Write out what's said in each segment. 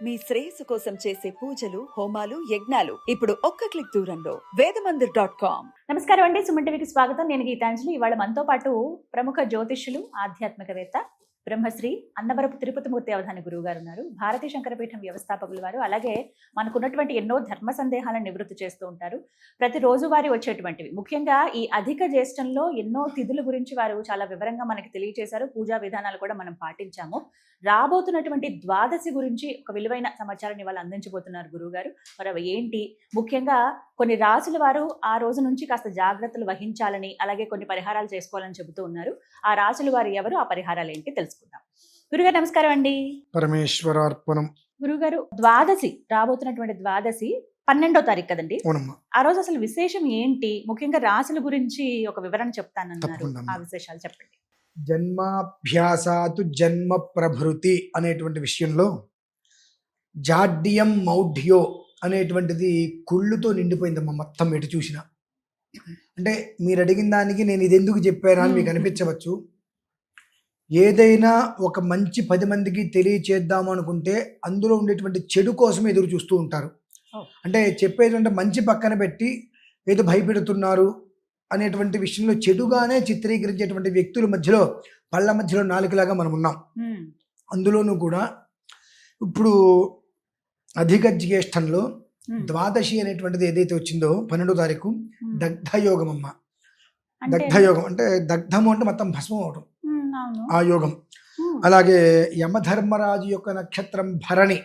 మీ శ్రేయస్సు కోసం చేసే పూజలు హోమాలు యజ్ఞాలు ఇప్పుడు ఒక్క క్లిక్ దూరంలో వేదమందిర్.com. నమస్కారం అండి, సుమన్ టీవీకి స్వాగతం. నేను గీతాంజలి. ఇవాళ మనతో పాటు ప్రముఖ జ్యోతిష్యులు, ఆధ్యాత్మికవేత్త, బ్రహ్మశ్రీ అన్నవరపు తిరుపతిమూర్తి అవధాని గురువు గారు ఉన్నారు. భారతీయ శంకరపీఠం వ్యవస్థాపకులు వారు. అలాగే మనకున్నటువంటి ఎన్నో ధర్మ సందేహాలను నివృత్తి చేస్తూ ఉంటారు. ప్రతిరోజు వారి వచ్చేటువంటివి, ముఖ్యంగా ఈ అధిక జ్యేష్ఠంలో ఎన్నో తిథుల గురించి వారు చాలా వివరంగా మనకి తెలియజేశారు. పూజా విధానాలు కూడా మనం పాటించాము. రాబోతున్నటువంటి ద్వాదశి గురించి ఒక విలువైన సమాచారాన్ని వాళ్ళు అందించబోతున్నారు గురువు గారు. మరి అవి ఏంటి, ముఖ్యంగా కొన్ని రాసుల వారు ఆ రోజు నుంచి కాస్త జాగ్రత్తలు వహించాలని, అలాగే కొన్ని పరిహారాలు చేసుకోవాలని చెబుతూ ఉన్నారు. ఆ రాసుల వారు ఎవరు, ఆ పరిహారాలు ఏంటి తెలుసుకుందాం. గురుగారు నమస్కారం అండి. పరమేశ్వరార్పణం. గురుగారు, ద్వాదశి, రాబోతున్నటువంటి ద్వాదశి 12వ తారీఖు కదండి. ఆ రోజు అసలు విశేషం ఏంటి, ముఖ్యంగా రాసుల గురించి ఒక వివరణ చెప్తానన్నారు. ఆ విశేషాలు చెప్పండి. జన్మాభ్యాసాతు జన్మ ప్రభృతి అనేటువంటి విషయంలో జాడ్యం మౌఢ్యో అనేటువంటిది కుళ్ళుతో నిండిపోయిందమ్మా. మొత్తం ఎటు చూసినా. అంటే మీరు అడిగిన దానికి నేను ఇది ఎందుకు చెప్పానా అని మీకు అనిపించవచ్చు. ఏదైనా ఒక మంచి 10 మందికి తెలియచేద్దాము అనుకుంటే అందులో ఉండేటువంటి చెడు కోసం ఎదురు చూస్తూ ఉంటారు. అంటే చెప్పేటువంటి మంచి పక్కన పెట్టి ఏదో భయపెడుతున్నారు అనేటువంటి విషయంలో చెడుగానే చిత్రీకరించేటువంటి వ్యక్తుల మధ్యలో, పళ్ళ మధ్యలో నాలుకలాగా మనం ఉన్నాం. అందులోనూ కూడా ఇప్పుడు అధిక జ్యేష్ఠంలో ద్వాదశి అనేటువంటిది ఏదైతే వచ్చిందో 12వ తారీఖు దగ్ధయోగం అమ్మ. దగ్ధయోగం అంటే దగ్ధము అంటే మొత్తం భస్మం అవటం, ఆ యోగం. అలాగే యమధర్మరాజు యొక్క నక్షత్రం భరణి,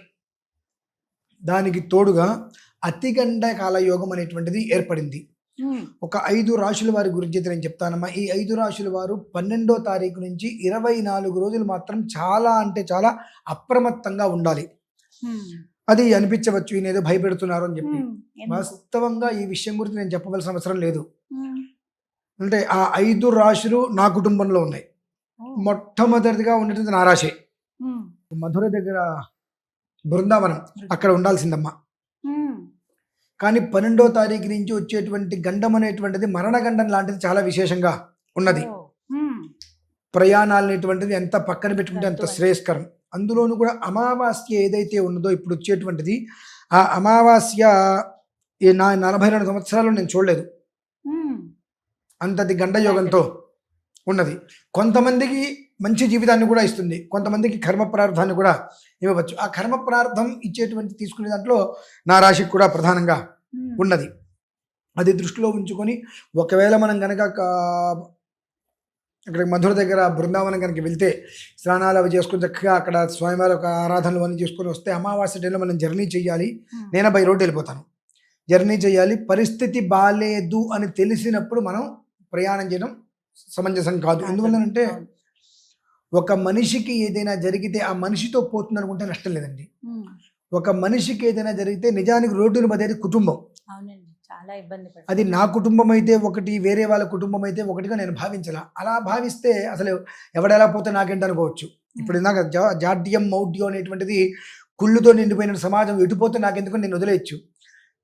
దానికి తోడుగా అతిగండ కాలయోగం అనేటువంటిది ఏర్పడింది. ఒక 5 రాశుల వారి గురించి నేను చెప్తానమ్మా. ఈ 5 రాశుల వారు 12వ తారీఖు నుంచి 24 రోజులు మాత్రం చాలా అంటే చాలా అప్రమత్తంగా ఉండాలి. అది అనిపించవచ్చు ఈయన ఏదో భయపెడుతున్నారు అని చెప్పి. వాస్తవంగా ఈ విషయం గురించి నేను చెప్పవలసిన అవసరం లేదు. అంటే ఆ 5 రాశులు నా కుటుంబంలో ఉన్నాయి. మొట్టమొదటిగా ఉండేది నా రాశే. మధుర దగ్గర బృందావనం, అక్కడ ఉండాల్సిందమ్మా. కానీ 12వ తారీఖు నుంచి వచ్చేటువంటి గండం అనేటువంటిది మరణగండం లాంటిది, చాలా విశేషంగా ఉన్నది. ప్రయాణాలు అనేటువంటిది ఎంత పక్కన పెట్టుకుంటే అంత శ్రేయస్కరం. అందులోనూ కూడా అమావాస్య ఏదైతే ఉన్నదో ఇప్పుడు వచ్చేటువంటిది, ఆ అమావాస్య నా 42 సంవత్సరాలు నేను చూడలేదు. అంతది గండయోగంతో ఉన్నది. కొంతమందికి మంచి జీవితాన్ని కూడా ఇస్తుంది, కొంతమందికి కర్మ ప్రార్థాన్ని కూడా ఇవ్వవచ్చు. ఆ కర్మ ప్రార్థం ఇచ్చేటువంటి తీసుకునే దాంట్లో నా రాశికి కూడా ప్రధానంగా ఉన్నది. అది దృష్టిలో ఉంచుకొని ఒకవేళ మనం కనుక అక్కడ మధుర దగ్గర బృందావనం కనుక వెళ్తే స్నానాలు అవి చేసుకుని చక్కగా అక్కడ స్వయంవారి ఒక ఆరాధనలు అన్నీ చేసుకొని వస్తే, అమావాస్య టైంలో మనం జర్నీ చేయాలి. నేను బై రోడ్డు వెళ్ళిపోతాను, జర్నీ చేయాలి. పరిస్థితి బాగాలేదు అని తెలిసినప్పుడు మనం ప్రయాణం చేయడం సమంజసం కాదు. ఎందువల్లనంటే ఒక మనిషికి ఏదైనా జరిగితే ఆ మనిషితో పోతుంది అనుకుంటే నష్టం లేదండి. ఒక మనిషికి ఏదైనా జరిగితే నిజానికి రోడ్డును పదేది కుటుంబం. అది నా కుటుంబం అయితే ఒకటి, వేరే వాళ్ళ కుటుంబం అయితే ఒకటిగా నేను భావించాల. అలా భావిస్తే అసలు ఎవడెలా పోతే నాకేంటి అనుకోవచ్చు. ఇప్పుడు ఇందాక జాడ్యం మౌఢ్యం అనేటువంటిది కుళ్ళుతో నిండిపోయిన సమాజం, ఎటుపోతే నాకెందుకు నేను వదిలేయచ్చు.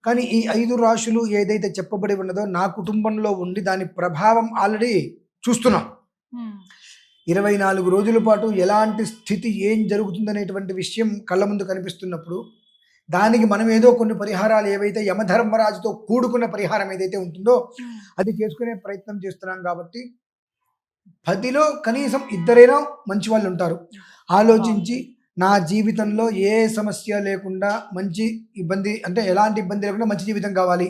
కానీ ఈ 5 రాశులు ఏదైతే చెప్పబడి ఉన్నదో నా కుటుంబంలో ఉండి దాని ప్రభావం ఆల్రెడీ చూస్తున్నాం. 24 రోజుల పాటు ఎలాంటి స్థితి, ఏం జరుగుతుందనేటువంటి విషయం కళ్ళ ముందు కనిపిస్తున్నప్పుడు దానికి మనం ఏదో కొన్ని పరిహారాలు ఏవైతే యమధర్మరాజుతో కూడుకున్న పరిహారం ఏదైతే ఉంటుందో అది చేసుకునే ప్రయత్నం చేస్తున్నాం. కాబట్టి 10లో కనీసం 2 మంచి వాళ్ళు ఉంటారు. ఆలోచించి నా జీవితంలో ఏ సమస్య లేకుండా, మంచి ఇబ్బంది అంటే ఎలాంటి ఇబ్బంది లేకుండా మంచి జీవితం కావాలి.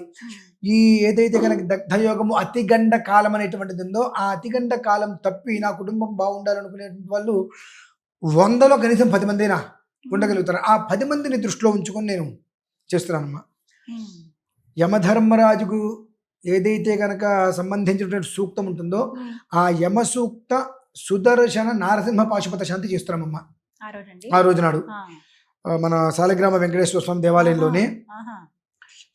ఈ ఏదైతే కనుక దగ్ధయోగము అతిగండ కాలం అనేటువంటిది ఉందో, ఆ అతిగండ కాలం తప్పి నా కుటుంబం బాగుండాలనుకునేటువంటి వాళ్ళు 100లో కనీసం 10 మందినా ఉండగలుగుతారు. ఆ 10 మందిని దృష్టిలో ఉంచుకొని నేను చేస్తున్నానమ్మా. యమధర్మరాజుకు ఏదైతే కనుక సంబంధించినటువంటి సూక్తం ఉంటుందో ఆ యమ సూక్త సుదర్శన నారసింహ పాశుపత శాంతి చేస్తున్నామమ్మా. ఆ రోజు నాడు మన సాలగ్రామ వెంకటేశ్వర స్వామి దేవాలయంలోనే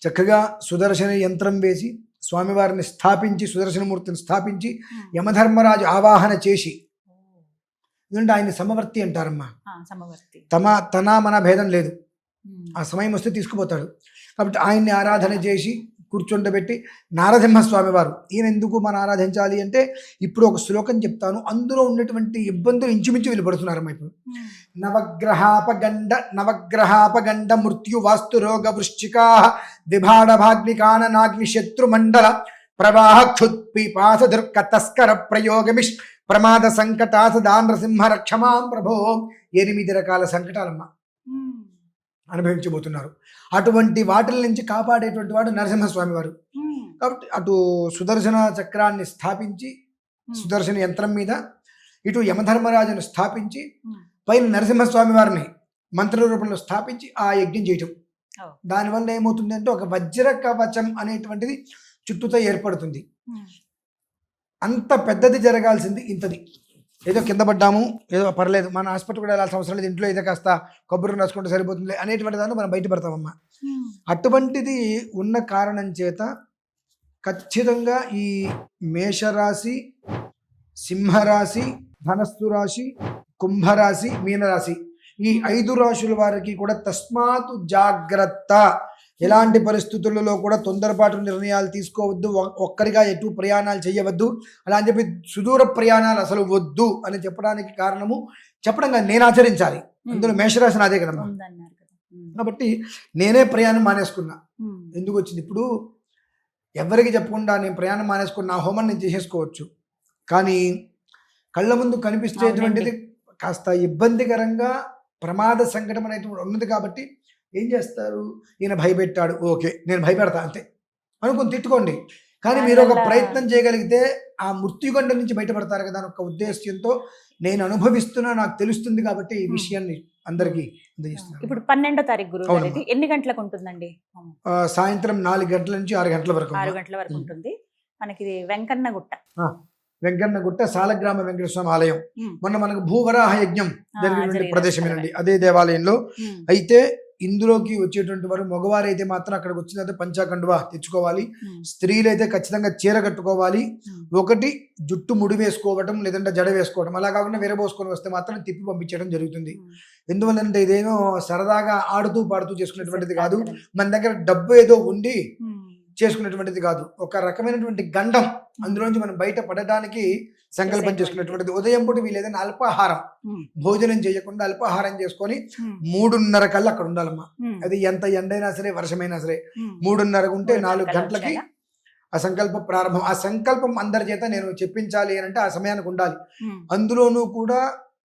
చక్కగా సుదర్శన యంత్రం వేసి స్వామివారిని స్థాపించి, సుదర్శనమూర్తిని స్థాపించి యమధర్మరాజు ఆవాహన చేసి, ఎందుకంటే ఆయన సమవర్తి అంటారమ్మా. తన మన భేదం లేదు. ఆ సమయం వస్తే తీసుకుపోతాడు. కాబట్టి ఆయన్ని ఆరాధన చేసి కూర్చుండబెట్టి నారసింహస్వామి వారు ఈయన ఎందుకు మనం ఆరాధించాలి అంటే ఇప్పుడు ఒక శ్లోకం చెప్తాను, అందులో ఉన్నటువంటి ఇబ్బందులు ఇంచుమించు వెళ్ళిపడుతున్నారమ్మా. ఇప్పుడు నవగ్రహాపగండ మృత్యు వాస్తు రోగ వృశ్చికా విభాడభాగ్నికాన నాగ్ని శత్రుమండల ప్రవాహ క్షుత్పిపాస దుర్క తస్కర ప్రయోగమిష్ ప్రమాద సంకటాస దానసింహ రక్షమాం ప్రభో. 8 రకాల సంకటాలమ్మా అనుభవించబోతున్నారు. అటువంటి వాటిల నుంచి కాపాడేటువంటి వాడు నరసింహస్వామి వారు. కాబట్టి అటు సుదర్శన చక్రాన్ని స్థాపించి సుదర్శన యంత్రం మీద, ఇటు యమధర్మరాజును స్థాపించి, పైన నరసింహస్వామి వారిని మంత్ర రూపంలో స్థాపించి ఆ యజ్ఞం చేయటం. దానివల్ల ఏమవుతుంది అంటే ఒక వజ్ర కవచం అనేటువంటిది చుట్టూతో ఏర్పడుతుంది. అంత పెద్దది జరగాల్సింది ఇంతది. ఏదో కింద పడ్డాము, ఏదో పర్లేదు, మన హాస్పిటల్ కూడా వెళ్ళాల్సిన అవసరం లేదు, ఇంట్లో ఏదో కాస్త కొబ్బరి రాసుకుంటే సరిపోతుంది అనేటువంటి దాన్ని మనం బయటపడతామమ్మా. అటువంటిది ఉన్న కారణం చేత ఖచ్చితంగా ఈ మేషరాశి, సింహరాశి, ధనస్సు రాశి, కుంభరాశి, మీనరాశి ఈ 5 రాశుల వారికి కూడా తస్మాతు జాగ్రత్త. ఎలాంటి పరిస్థితులలో కూడా తొందరపాటు నిర్ణయాలు తీసుకోవద్దు, ఒక్కరిగా ఎటు ప్రయాణాలు చేయవద్దు, అలా అని చెప్పి సుదూర ప్రయాణాలు అసలు వద్దు అని చెప్పడానికి కారణము చెప్పడంగా నేను ఆచరించాలి. అందులో మేషరాశి నాదే కదమ్మా. కాబట్టి నేనే ప్రయాణం మానేసుకున్నా. ఎందుకు వచ్చింది ఇప్పుడు ఎవరికి చెప్పకుండా నేను ప్రయాణం మానేసుకున్న నా హోమం నేను చేసేసుకోవచ్చు. కానీ కళ్ళ ముందు కనిపించేటువంటిది కాస్త ఇబ్బందికరంగా ప్రమాద సంకటం అనేటువంటి ఉన్నది. కాబట్టి ఏం చేస్తారు, ఈయన భయపెట్టాడు, ఓకే నేను భయపెడతా అంతే అనుకుని తిట్టుకోండి. కానీ మీరు ఒక ప్రయత్నం చేయగలిగితే ఆ మృత్యుగండ నుంచి బయటపడతారు కదా అని ఒక ఉద్దేశంతో నేను అనుభవిస్తున్నా, నాకు తెలుస్తుంది కాబట్టి ఈ విషయాన్ని అందరికీ అందజేస్తున్నాను. ఇప్పుడు 12వ తారీఖు గురువు ఎన్ని గంటలకు ఉంటుందండి? సాయంత్రం 4 గంటల నుంచి 6 గంటల వరకు. 6 గంటల వరకు ఉంటుంది. మనకి వెంకన్నగుట్ట సాలగ్రామ వెంకటేశ్వర స్వామి ఆలయం. మొన్న మనకు భూవరాహ యజ్ఞం జరిగినటువంటి ప్రదేశమేనండి, అదే దేవాలయంలో. అయితే ఇందులోకి వచ్చేటువంటి వారు మగవారు అయితే మాత్రం అక్కడికి వచ్చిన పంచాకండువా తెచ్చుకోవాలి, స్త్రీలైతే ఖచ్చితంగా చీర కట్టుకోవాలి, ఒకటి జుట్టు ముడి వేసుకోవటం లేదంటే జడ వేసుకోవడం, అలా కాకుండా విరబోసుకొని వస్తే మాత్రం తిప్పి పంపించడం జరుగుతుంది. ఎందువల్లంటే ఇదేమో సరదాగా ఆడుతూ పాడుతూ చేసుకునేటువంటిది కాదు, మన దగ్గర డబ్బు ఏదో ఉండి చేసుకునేటువంటిది కాదు, ఒక రకమైనటువంటి గండం. అందులోంచి మనం బయట పడడానికి సంకల్పం చేసుకునేటువంటిది. ఉదయం పూట వీళ్ళు ఏదైనా అల్పాహారం భోజనం చేయకుండా అల్పాహారం చేసుకొని 3:30 కల్లా అక్కడ ఉండాలమ్మా. అది ఎంత ఎండైనా సరే వర్షమైనా సరే 3:30 ఉంటే 4 గంటలకి ఆ సంకల్పం ప్రారంభం. ఆ సంకల్పం అందరి చేత నేను చెప్పించాలి అని అంటే ఆ సమయానికి ఉండాలి. అందులోనూ కూడా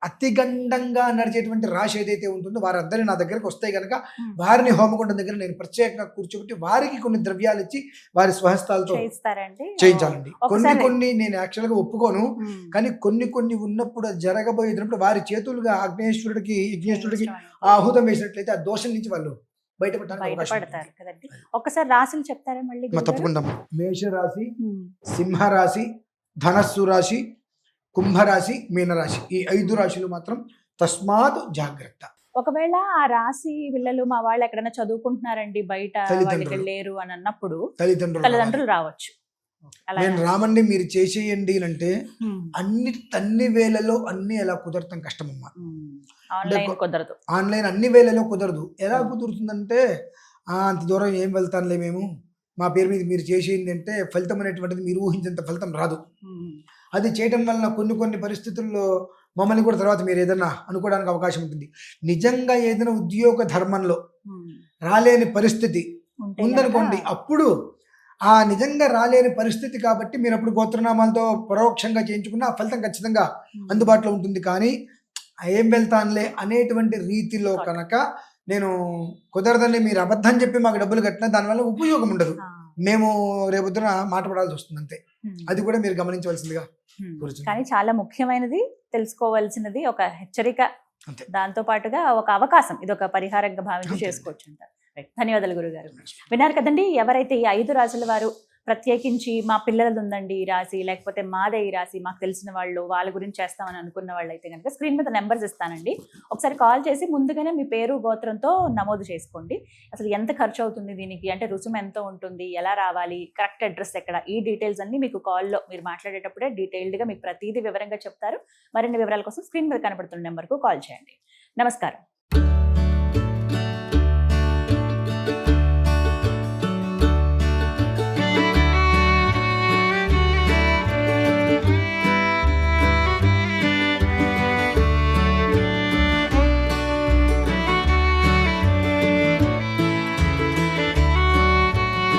అతిగండంగా నడిచేటువంటి రాశి ఏదైతే ఉంటుందో వారందరూ నా దగ్గరకు వస్తే కనుక వారిని హోమగుండం దగ్గర నేను ప్రత్యేకంగా కూర్చోబెట్టి వారికి కొన్ని ద్రవ్యాలు ఇచ్చి వారి స్వహస్తాలతో చేయించాలండి. కొన్ని నేను యాక్చువల్గా ఒప్పుకోను, కానీ కొన్ని ఉన్నప్పుడు జరగబోయేటప్పుడు వారి చేతులుగా యజ్ఞేశ్వరుడికి ఆహుతం వేసినట్లయితే ఆ దోషం నుంచి వాళ్ళు బయటపడతారు కదండి. ఒక్కసారి రాశులు చెప్తారా మళ్ళీ? తప్పకుండా. మేషరాశి, సింహరాశి, ధనస్సు రాశి, కుంభరాశి, మీనరాశి ఈ 5 రాశులు మాత్రం తస్మాత్ జాగ్రత్త. ఒకవేళ ఆ రాశి పిల్లలు మా వాళ్ళు ఎక్కడైనా చదువుకుంటున్నారండి బయట లేరు అని అన్నప్పుడు తల్లిదండ్రులు రావచ్చు. నేను రామండి మీరు చేసేయండి అంటే అన్ని వేళలో అన్ని ఎలా కుదరటం కష్టమమ్మా. ఆన్లైన్ అన్ని వేళలో కుదరదు. ఎలా కుదురుతుందంటే అంత దూరం ఏం వెళ్తానులే, మేము మా పేరు మీద మీరు చేసేయండి అంటే ఫలితం అనేటువంటిది మీరు ఊహించేంత ఫలితం రాదు. అది చేయటం వలన కొన్ని పరిస్థితుల్లో మమ్మల్ని కూడా తర్వాత మీరు ఏదైనా అనుకోవడానికి అవకాశం ఉంటుంది. నిజంగా ఏదైనా ఉద్యోగ ధర్మంలో రాలేని పరిస్థితి ఉందనుకోండి, అప్పుడు ఆ నిజంగా రాలేని పరిస్థితి కాబట్టి మీరు అప్పుడు గోత్రనామాలతో పరోక్షంగా చేయించుకున్న ఆ ఫలితం ఖచ్చితంగా అందుబాటులో ఉంటుంది. కానీ ఏం వెళ్తానులే అనేటువంటి రీతిలో కనుక నేను కుదరదని మీరు అబద్ధం చెప్పి మాకు డబ్బులు కట్టినా దానివల్ల ఉపయోగం ఉండదు. మేము రేపొద్దున మాట పడాల్సి వస్తుంది అంతే. అది కూడా మీరు గమనించవలసిందిగా. కానీ చాలా ముఖ్యమైనది తెలుసుకోవాల్సినది ఒక హెచ్చరిక, దాంతో పాటుగా ఒక అవకాశం, ఇది ఒక పరిహారంగా భావించి చేసుకోవచ్చు అంటారు. ధన్యవాదాలు గురుగారు. విన్నారు కదండి, ఎవరైతే ఈ 5 రాశుల వారు ప్రత్యేకించి మా పిల్లలది ఉందండి ఈ రాశి, లేకపోతే మాదే ఈ రాశి, మాకు తెలిసిన వాళ్ళు వాళ్ళ గురించి చేస్తామని అనుకున్న వాళ్ళు అయితే కనుక స్క్రీన్ మీద నెంబర్స్ ఇస్తానండి, ఒకసారి కాల్ చేసి ముందుగానే మీ పేరు గోత్రంతో నమోదు చేసుకోండి. అసలు ఎంత ఖర్చు అవుతుంది దీనికి, అంటే రుసుము ఎంత ఉంటుంది, ఎలా రావాలి, కరెక్ట్ అడ్రస్ ఎక్కడ, ఈ డీటెయిల్స్ అన్ని మీకు కాల్లో మీరు మాట్లాడేటప్పుడే డీటెయిల్డ్గా మీకు ప్రతిదీ వివరంగా చెప్తారు. మరిన్ని వివరాల కోసం స్క్రీన్ మీద కనబడుతున్న నెంబర్కు కాల్ చేయండి. నమస్కారం.